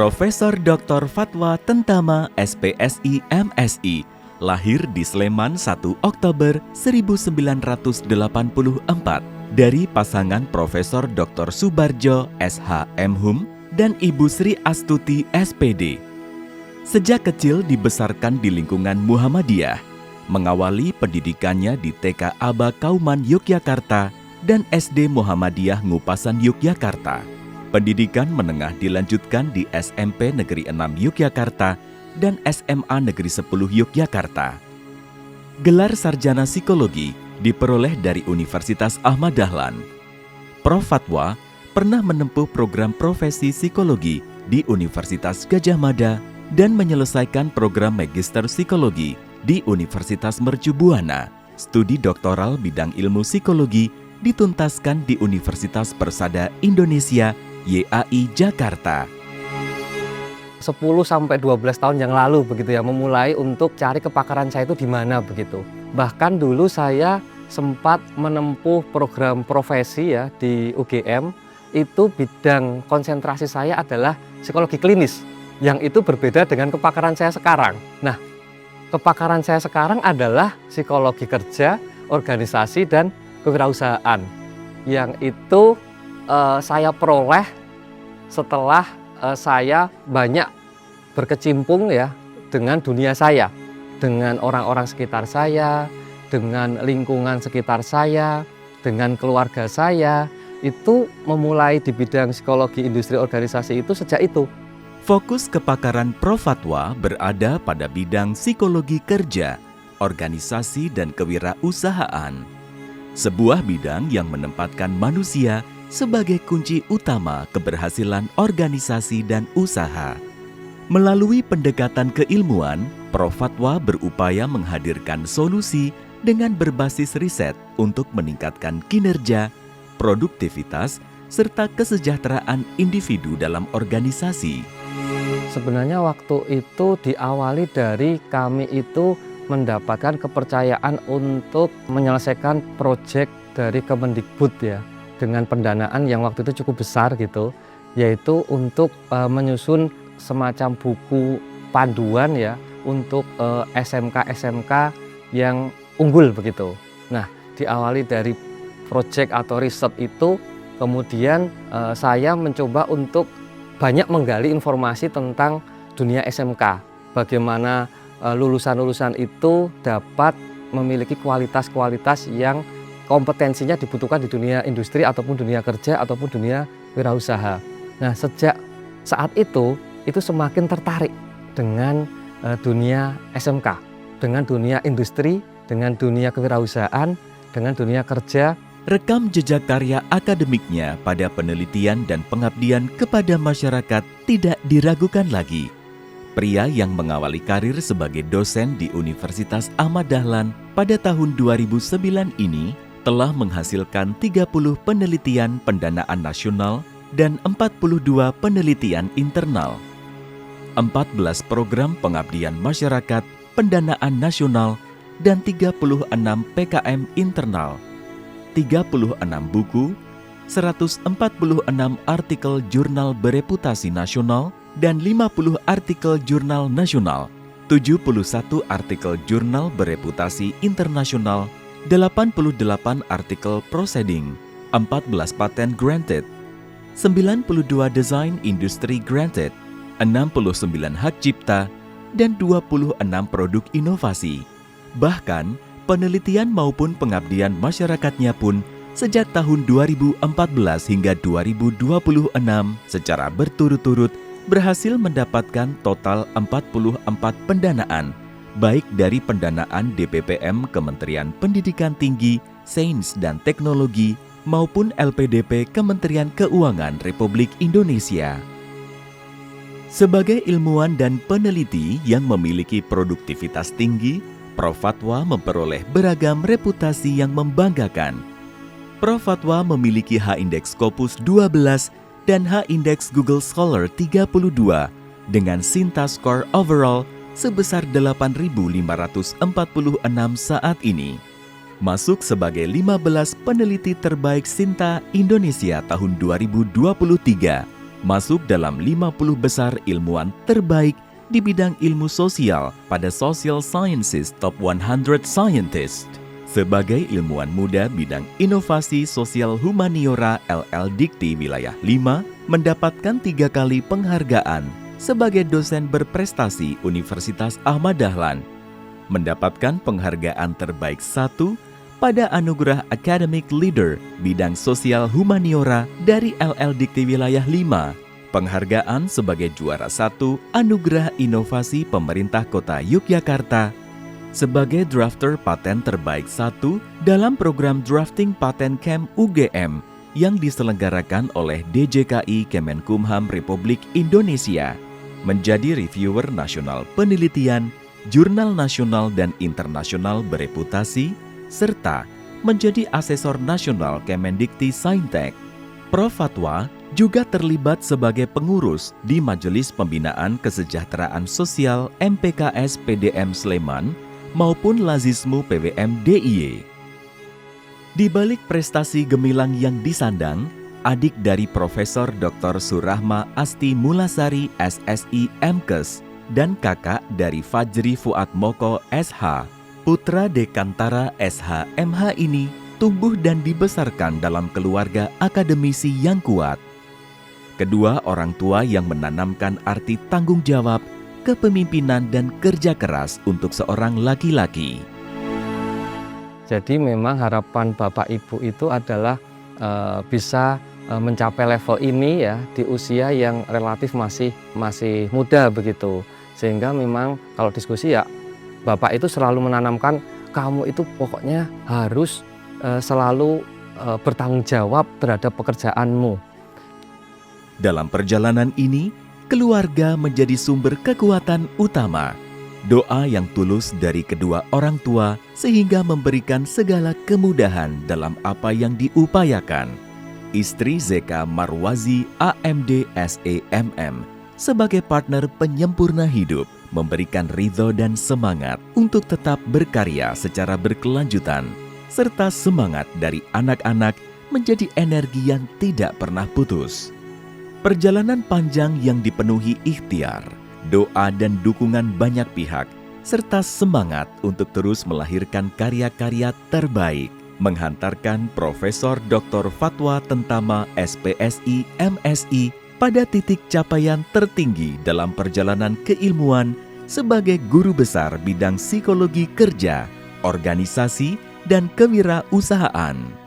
Profesor Dr. Fatwa Tentama SPSI MSI, lahir di Sleman 1 Oktober 1984 dari pasangan Profesor Dr. Subarjo SH MHum dan Ibu Sri Astuti SPD. Sejak kecil dibesarkan di lingkungan Muhammadiyah, mengawali pendidikannya di TK Aba Kauman Yogyakarta dan SD Muhammadiyah Ngupasan Yogyakarta. Pendidikan menengah dilanjutkan di SMP Negeri 6 Yogyakarta dan SMA Negeri 10 Yogyakarta. Gelar sarjana psikologi diperoleh dari Universitas Ahmad Dahlan. Prof. Fatwa pernah menempuh program profesi psikologi di Universitas Gadjah Mada dan menyelesaikan program magister psikologi di Universitas Mercu Buana. Studi doktoral bidang ilmu psikologi dituntaskan di Universitas Persada Indonesia YAI Jakarta. 10-12 tahun yang lalu begitu ya, memulai untuk cari kepakaran saya itu di mana begitu. Bahkan dulu saya sempat menempuh program profesi ya di UGM, itu bidang konsentrasi saya adalah psikologi klinis, yang itu berbeda dengan kepakaran saya sekarang. Nah, kepakaran saya sekarang adalah psikologi kerja, organisasi, dan kewirausahaan, yang itu saya peroleh setelah saya banyak berkecimpung ya dengan dunia saya, dengan orang-orang sekitar saya, dengan lingkungan sekitar saya, dengan keluarga saya. Itu memulai di bidang psikologi industri organisasi itu sejak itu. Fokus kepakaran Prof. Fatwa berada pada bidang psikologi kerja, organisasi, dan kewirausahaan. Sebuah bidang yang menempatkan manusia sebagai kunci utama keberhasilan organisasi dan usaha. Melalui pendekatan keilmuan, Prof. Fatwa berupaya menghadirkan solusi dengan berbasis riset untuk meningkatkan kinerja, produktivitas, serta kesejahteraan individu dalam organisasi. Sebenarnya waktu itu diawali dari kami itu mendapatkan kepercayaan untuk menyelesaikan proyek dari Kemendikbud ya, dengan pendanaan yang waktu itu cukup besar gitu, yaitu untuk menyusun semacam buku panduan ya untuk SMK-SMK yang unggul begitu. Nah, diawali dari proyek atau riset itu, kemudian saya mencoba untuk banyak menggali informasi tentang dunia SMK, bagaimana lulusan-lulusan itu dapat memiliki kualitas-kualitas yang kompetensinya dibutuhkan di dunia industri ataupun dunia kerja ataupun dunia wirausaha. Nah, sejak saat itu semakin tertarik dengan dunia SMK, dengan dunia industri, dengan dunia kewirausahaan, dengan dunia kerja. Rekam jejak karya akademiknya pada penelitian dan pengabdian kepada masyarakat tidak diragukan lagi. Pria yang mengawali karir sebagai dosen di Universitas Ahmad Dahlan pada tahun 2009 ini telah menghasilkan 30 penelitian pendanaan nasional dan 42 penelitian internal, 14 program pengabdian masyarakat pendanaan nasional dan 36 PKM internal, 36 buku, 146 artikel jurnal bereputasi nasional dan 50 artikel jurnal nasional, 71 artikel jurnal bereputasi internasional, 88 artikel proceeding, 14 patent granted, 92 desain industri granted, 69 hak cipta, dan 26 produk inovasi. Bahkan, penelitian maupun pengabdian masyarakatnya pun sejak tahun 2014 hingga 2026 secara berturut-turut berhasil mendapatkan total 44 pendanaan, baik dari pendanaan DPPM Kementerian Pendidikan Tinggi, Sains dan Teknologi maupun LPDP Kementerian Keuangan Republik Indonesia. Sebagai ilmuwan dan peneliti yang memiliki produktivitas tinggi, Prof. Fatwa memperoleh beragam reputasi yang membanggakan. Prof. Fatwa memiliki H-Index Scopus 12 dan H-Index Google Scholar 32 dengan Sinta Score Overall sebesar 8.546 saat ini. Masuk sebagai 15 peneliti terbaik Sinta Indonesia tahun 2023 masuk dalam 50 besar ilmuwan terbaik di bidang ilmu sosial pada Social Sciences Top 100 Scientists. Sebagai ilmuwan muda bidang inovasi sosial humaniora LL Dikti Wilayah 5, mendapatkan 3 kali penghargaan sebagai dosen berprestasi Universitas Ahmad Dahlan. Mendapatkan penghargaan terbaik 1 pada Anugerah Academic Leader bidang sosial humaniora dari LL Dikti Wilayah 5. Penghargaan sebagai juara 1 Anugerah Inovasi Pemerintah Kota Yogyakarta, sebagai drafter paten terbaik 1 dalam program Drafting Paten Camp UGM yang diselenggarakan oleh DJKI Kemenkumham Republik Indonesia, menjadi reviewer nasional penelitian, jurnal nasional dan internasional bereputasi, serta menjadi asesor nasional Kemendikti Saintek. Prof. Fatwa juga terlibat sebagai pengurus di Majelis Pembinaan Kesejahteraan Sosial MPKS PDM Sleman maupun Lazismu PWM DIY. Di balik prestasi gemilang yang disandang, adik dari Profesor Dr. Surahma Asti Mulasari SSI MKes dan kakak dari Fajri Fuad Moko SH, putra Dekantara SH MH ini tumbuh dan dibesarkan dalam keluarga akademisi yang kuat. Kedua orang tua yang menanamkan arti tanggung jawab, kepemimpinan dan kerja keras untuk seorang laki-laki. Jadi memang harapan Bapak Ibu itu adalah bisa mencapai level ini ya di usia yang relatif masih muda begitu. Sehingga memang kalau diskusi ya Bapak itu selalu menanamkan kamu itu pokoknya harus selalu bertanggung jawab terhadap pekerjaanmu. Dalam perjalanan ini, keluarga menjadi sumber kekuatan utama. Doa yang tulus dari kedua orang tua sehingga memberikan segala kemudahan dalam apa yang diupayakan. Istri Zeka Marwazi AMD SEMM sebagai partner penyempurna hidup memberikan ridho dan semangat untuk tetap berkarya secara berkelanjutan, serta semangat dari anak-anak menjadi energi yang tidak pernah putus. Perjalanan panjang yang dipenuhi ikhtiar, doa dan dukungan banyak pihak, serta semangat untuk terus melahirkan karya-karya terbaik, menghantarkan Profesor Dr. Fatwa Tentama SPSI MSI pada titik capaian tertinggi dalam perjalanan keilmuan sebagai guru besar bidang psikologi kerja, organisasi, dan kewirausahaan.